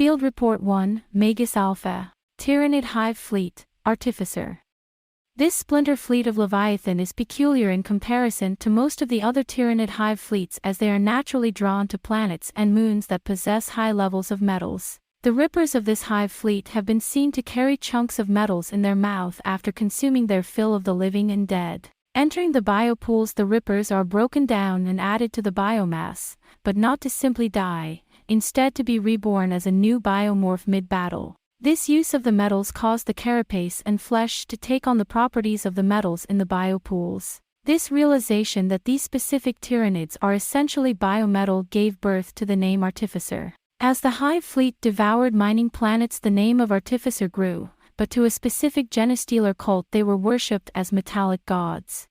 Field Report 1, Magus Alpha. Tyranid Hive Fleet, Artificer. This splinter fleet of Leviathan is peculiar in comparison to most of the other Tyranid hive fleets, as they are naturally drawn to planets and moons that possess high levels of metals. The rippers of this hive fleet have been seen to carry chunks of metals in their mouth after consuming their fill of the living and dead. Entering the biopools, the rippers are broken down and added to the biomass, but not to simply die, instead to be reborn as a new biomorph mid-battle. This use of the metals caused the carapace and flesh to take on the properties of the metals in the biopools. This realization that these specific tyrannids are essentially biometal gave birth to the name Artificer. As the hive fleet devoured mining planets, the name of Artificer grew, but to a specific genestealer cult they were worshipped as metallic gods.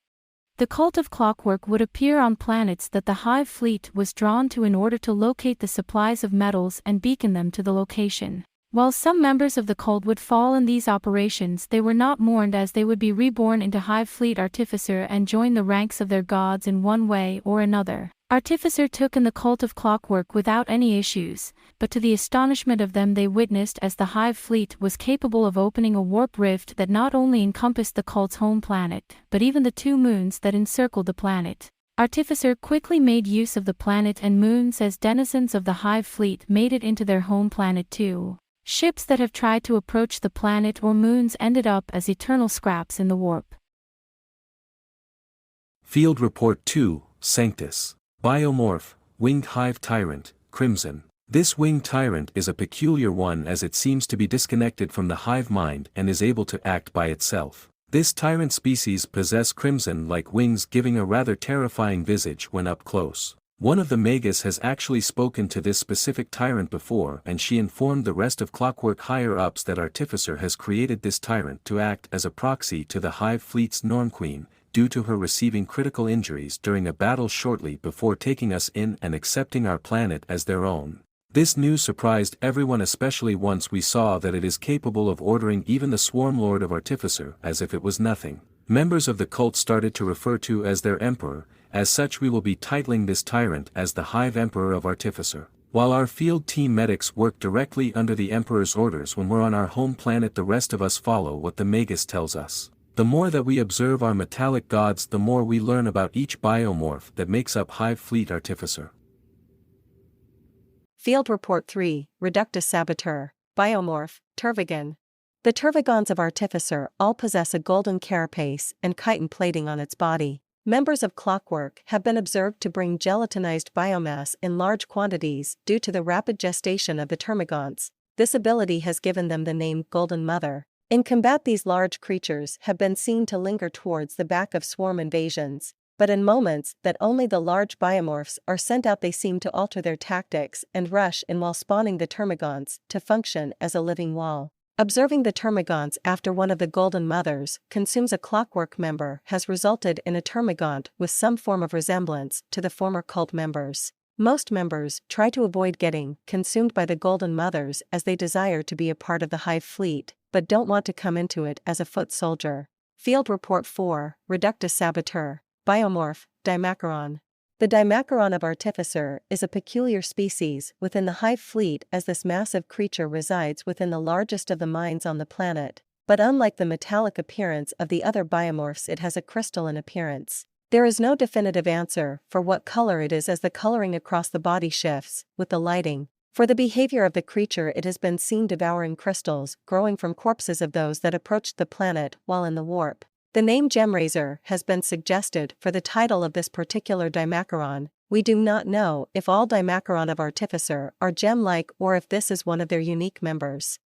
The cult of clockwork would appear on planets that the hive fleet was drawn to in order to locate the supplies of metals and beacon them to the location. While some members of the cult would fall in these operations, they were not mourned, as they would be reborn into Hive Fleet Artificer and join the ranks of their gods in one way or another. Artificer took in the cult of clockwork without any issues, but to the astonishment of them they witnessed as the Hive Fleet was capable of opening a warp rift that not only encompassed the cult's home planet, but even the 2 moons that encircled the planet. Artificer quickly made use of the planet and moons, as denizens of the Hive Fleet made it into their home planet too. Ships that have tried to approach the planet or moons ended up as eternal scraps in the warp. Field Report 2, Sanctus. Biomorph, Winged Hive Tyrant, Crimson. This winged tyrant is a peculiar one, as it seems to be disconnected from the hive mind and is able to act by itself. This tyrant species possess crimson-like wings, giving a rather terrifying visage when up close. One of the Magus has actually spoken to this specific tyrant before, and she informed the rest of Clockwork higher-ups that Artificer has created this tyrant to act as a proxy to the Hive Fleet's Norm Queen, due to her receiving critical injuries during a battle shortly before taking us in and accepting our planet as their own. This news surprised everyone, especially once we saw that it is capable of ordering even the Swarm Lord of Artificer as if it was nothing. Members of the cult started to refer to as their emperor. As such, we will be titling this tyrant as the Hive Emperor of Artificer. While our field team medics work directly under the Emperor's orders when we're on our home planet, the rest of us follow what the Magus tells us. The more that we observe our metallic gods, the more we learn about each biomorph that makes up Hive Fleet Artificer. Field Report 3, Reductus Saboteur, Biomorph, Tervigon. The Tervigons of Artificer all possess a golden carapace and chitin plating on its body. Members of Clockwork have been observed to bring gelatinized biomass in large quantities due to the rapid gestation of the termagants. This ability has given them the name Golden Mother. In combat, these large creatures have been seen to linger towards the back of swarm invasions, but in moments that only the large biomorphs are sent out, they seem to alter their tactics and rush in while spawning the termagants to function as a living wall. Observing the termagants after one of the Golden Mothers consumes a Clockwork member has resulted in a termagant with some form of resemblance to the former cult members. Most members try to avoid getting consumed by the Golden Mothers, as they desire to be a part of the Hive Fleet, but don't want to come into it as a foot soldier. Field Report 4, Reductus Saboteur, Biomorph, Dimacaron. The Dimacaron of Artificer is a peculiar species within the Hive Fleet, as this massive creature resides within the largest of the mines on the planet, but unlike the metallic appearance of the other biomorphs, it has a crystalline appearance. There is no definitive answer for what color it is, as the coloring across the body shifts with the lighting. For the behavior of the creature, it has been seen devouring crystals growing from corpses of those that approached the planet while in the warp. The name Gemraiser has been suggested for the title of this particular Dimacaron. We do not know if all Dimacaron of Artificer are gem-like or if this is one of their unique members.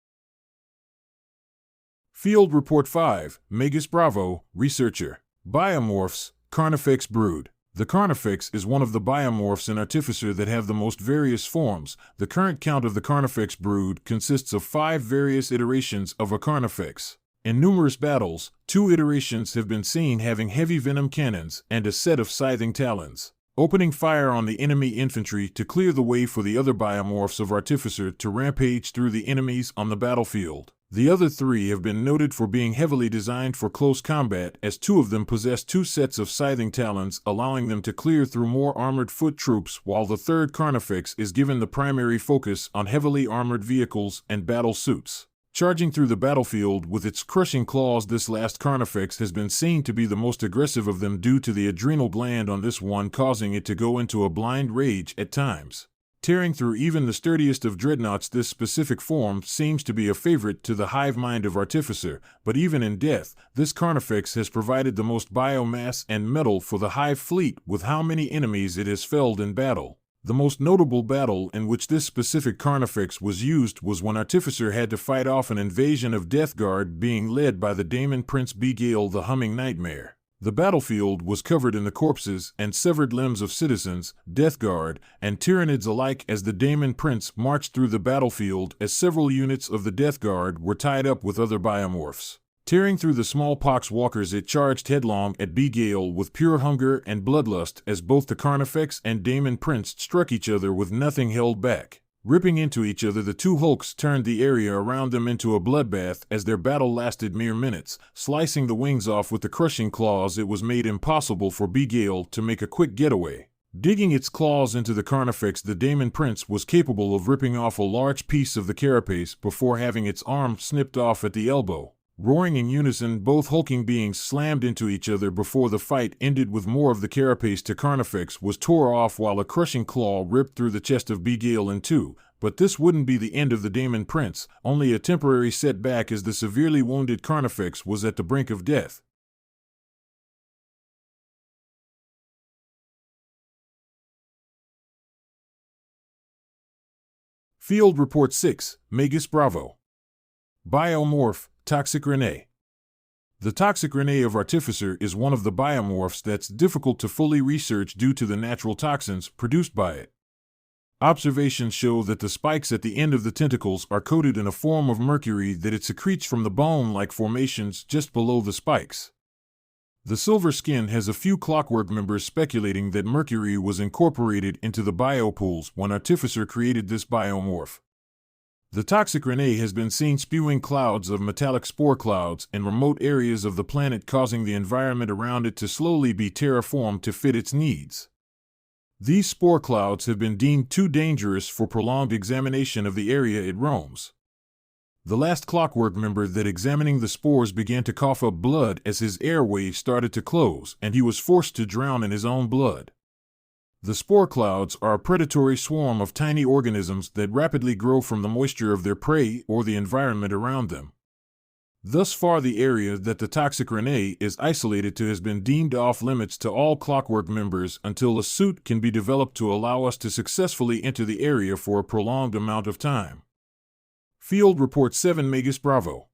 Field Report 5, Magus Bravo, Researcher. Biomorphs, Carnifex Brood. The Carnifex is one of the biomorphs in Artificer that have the most various forms. The current count of the Carnifex brood consists of 5 various iterations of a Carnifex. In numerous battles, 2 iterations have been seen having heavy venom cannons and a set of scything talons, opening fire on the enemy infantry to clear the way for the other biomorphs of Artificer to rampage through the enemies on the battlefield. The other three have been noted for being heavily designed for close combat, as two of them possess two sets of scything talons, allowing them to clear through more armored foot troops, while the third Carnifex is given the primary focus on heavily armored vehicles and battle suits. Charging through the battlefield with its crushing claws, this last Carnifex has been seen to be the most aggressive of them due to the adrenal gland on this one causing it to go into a blind rage at times. Tearing through even the sturdiest of dreadnoughts, this specific form seems to be a favorite to the hive mind of Artificer, but even in death, this Carnifex has provided the most biomass and metal for the hive fleet with how many enemies it has felled in battle. The most notable battle in which this specific Carnifex was used was when Artificer had to fight off an invasion of Death Guard being led by the Daemon Prince Begail the Humming Nightmare. The battlefield was covered in the corpses and severed limbs of citizens, Death Guard, and Tyranids alike as the Daemon Prince marched through the battlefield, as several units of the Death Guard were tied up with other biomorphs. Tearing through the smallpox walkers, it charged headlong at Begail with pure hunger and bloodlust as both the Carnifex and Daemon Prince struck each other with nothing held back. Ripping into each other, the two hulks turned the area around them into a bloodbath as their battle lasted mere minutes. Slicing the wings off with the crushing claws, it was made impossible for Begail to make a quick getaway. Digging its claws into the Carnifex, the Daemon Prince was capable of ripping off a large piece of the carapace before having its arm snipped off at the elbow. Roaring in unison, both hulking beings slammed into each other before the fight ended with more of the carapace to Carnifex was tore off while a crushing claw ripped through the chest of Begail in two. But this wouldn't be the end of the Daemon Prince, only a temporary setback as the severely wounded Carnifex was at the brink of death. Field Report 6, Magus Bravo. Biomorph, Toxic Renee. The Toxic Renee of Artificer is one of the biomorphs that's difficult to fully research due to the natural toxins produced by it. Observations show that the spikes at the end of the tentacles are coated in a form of mercury that it secretes from the bone-like formations just below the spikes. The silver skin has a few clockwork members speculating that mercury was incorporated into the biopools when Artificer created this biomorph. The Toxic Renee has been seen spewing clouds of metallic spore clouds in remote areas of the planet, causing the environment around it to slowly be terraformed to fit its needs. These spore clouds have been deemed too dangerous for prolonged examination of the area it roams. The last clockwork member that examining the spores began to cough up blood as his airway started to close, and he was forced to drown in his own blood. The spore clouds are a predatory swarm of tiny organisms that rapidly grow from the moisture of their prey or the environment around them. Thus far, the area that the Toxic Renee is isolated to has been deemed off limits to all clockwork members until a suit can be developed to allow us to successfully enter the area for a prolonged amount of time. Field Report 7, Magus Bravo.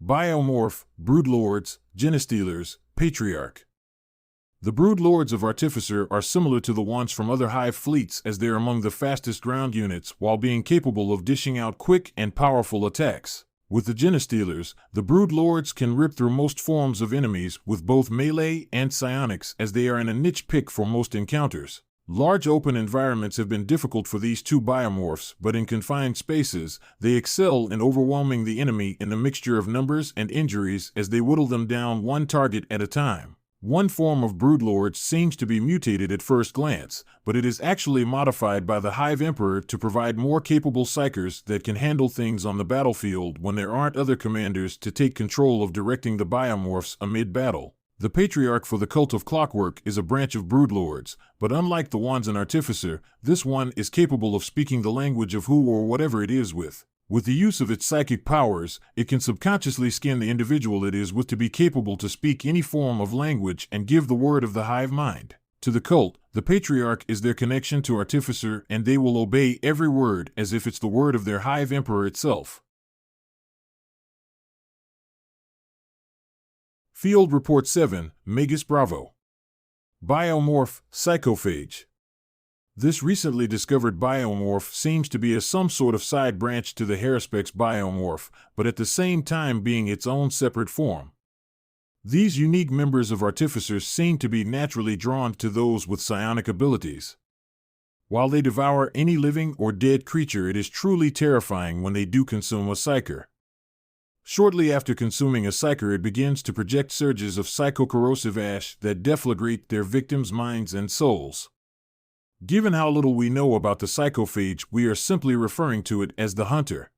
Biomorph, Broodlords, Genestealers, Patriarch. The Broodlords of Artificer are similar to the ones from other hive fleets, as they are among the fastest ground units while being capable of dishing out quick and powerful attacks. With the Genestealers, the Broodlords can rip through most forms of enemies with both melee and psionics, as they are in a niche pick for most encounters. Large open environments have been difficult for these two biomorphs, but in confined spaces, they excel in overwhelming the enemy in the mixture of numbers and injuries as they whittle them down one target at a time. One form of Broodlord seems to be mutated at first glance, but it is actually modified by the Hive Emperor to provide more capable psychers that can handle things on the battlefield when there aren't other commanders to take control of directing the biomorphs amid battle. The Patriarch for the Cult of Clockwork is a branch of Broodlords, but unlike the ones in Artificer, this one is capable of speaking the language of who or whatever it is with. With the use of its psychic powers, it can subconsciously skin the individual it is with to be capable to speak any form of language and give the word of the hive mind. To the cult, the Patriarch is their connection to Artificer, and they will obey every word as if it's the word of their Hive Emperor itself. Field Report 7, Magus Bravo. Biomorph, Psychophage. This recently discovered biomorph seems to be some sort of side branch to the Haruspex biomorph, but at the same time being its own separate form. These unique members of Artificers seem to be naturally drawn to those with psionic abilities. While they devour any living or dead creature, it is truly terrifying when they do consume a psyker. Shortly after consuming a psyker, it begins to project surges of psychocorrosive ash that deflagrate their victims' minds and souls. Given how little we know about the psychophage, we are simply referring to it as the hunter.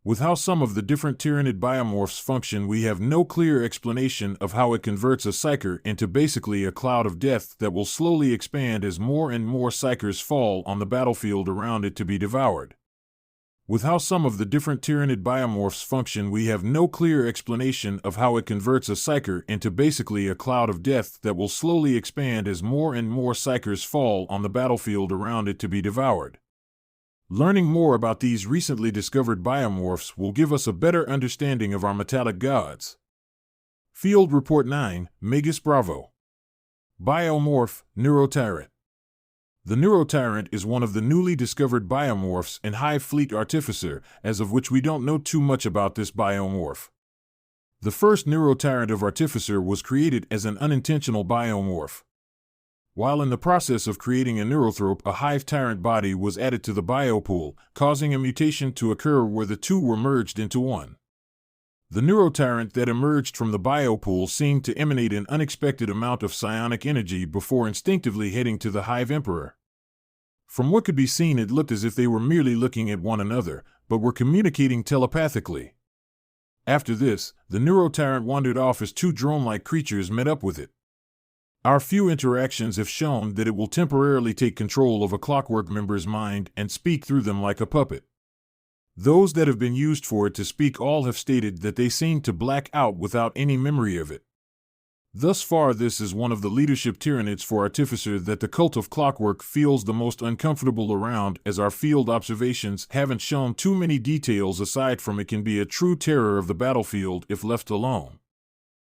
With how some of the different Tyranid biomorphs function, we have no clear explanation of how it converts a psyker into basically a cloud of death that will slowly expand as more and more psykers fall on the battlefield around it to be devoured. With how some of the different Tyranid biomorphs function, we have no clear explanation of how it converts a psyker into basically a cloud of death that will slowly expand as more and more psykers fall on the battlefield around it to be devoured. Learning more about these recently discovered biomorphs will give us a better understanding of our metallic gods. Field Report 9, Magus Bravo. Biomorph, Neurotyrant. The Neurotyrant is one of the newly discovered biomorphs in Hive Fleet Artificer, as of which we don't know too much about this biomorph. The first Neurotyrant of Artificer was created as an unintentional biomorph. While in the process of creating a neurothrope, a Hive Tyrant body was added to the biopool, causing a mutation to occur where the two were merged into one. The Neurotyrant that emerged from the biopool seemed to emanate an unexpected amount of psionic energy before instinctively heading to the Hive Emperor. From what could be seen, it looked as if they were merely looking at one another, but were communicating telepathically. After this, the Neurotyrant wandered off as two drone-like creatures met up with it. Our few interactions have shown that it will temporarily take control of a Clockwork member's mind and speak through them like a puppet. Those that have been used for it to speak all have stated that they seem to black out without any memory of it. Thus far, this is one of the leadership Tyranids for Artificer that the cult of Clockwork feels the most uncomfortable around, as our field observations haven't shown too many details aside from it can be a true terror of the battlefield if left alone.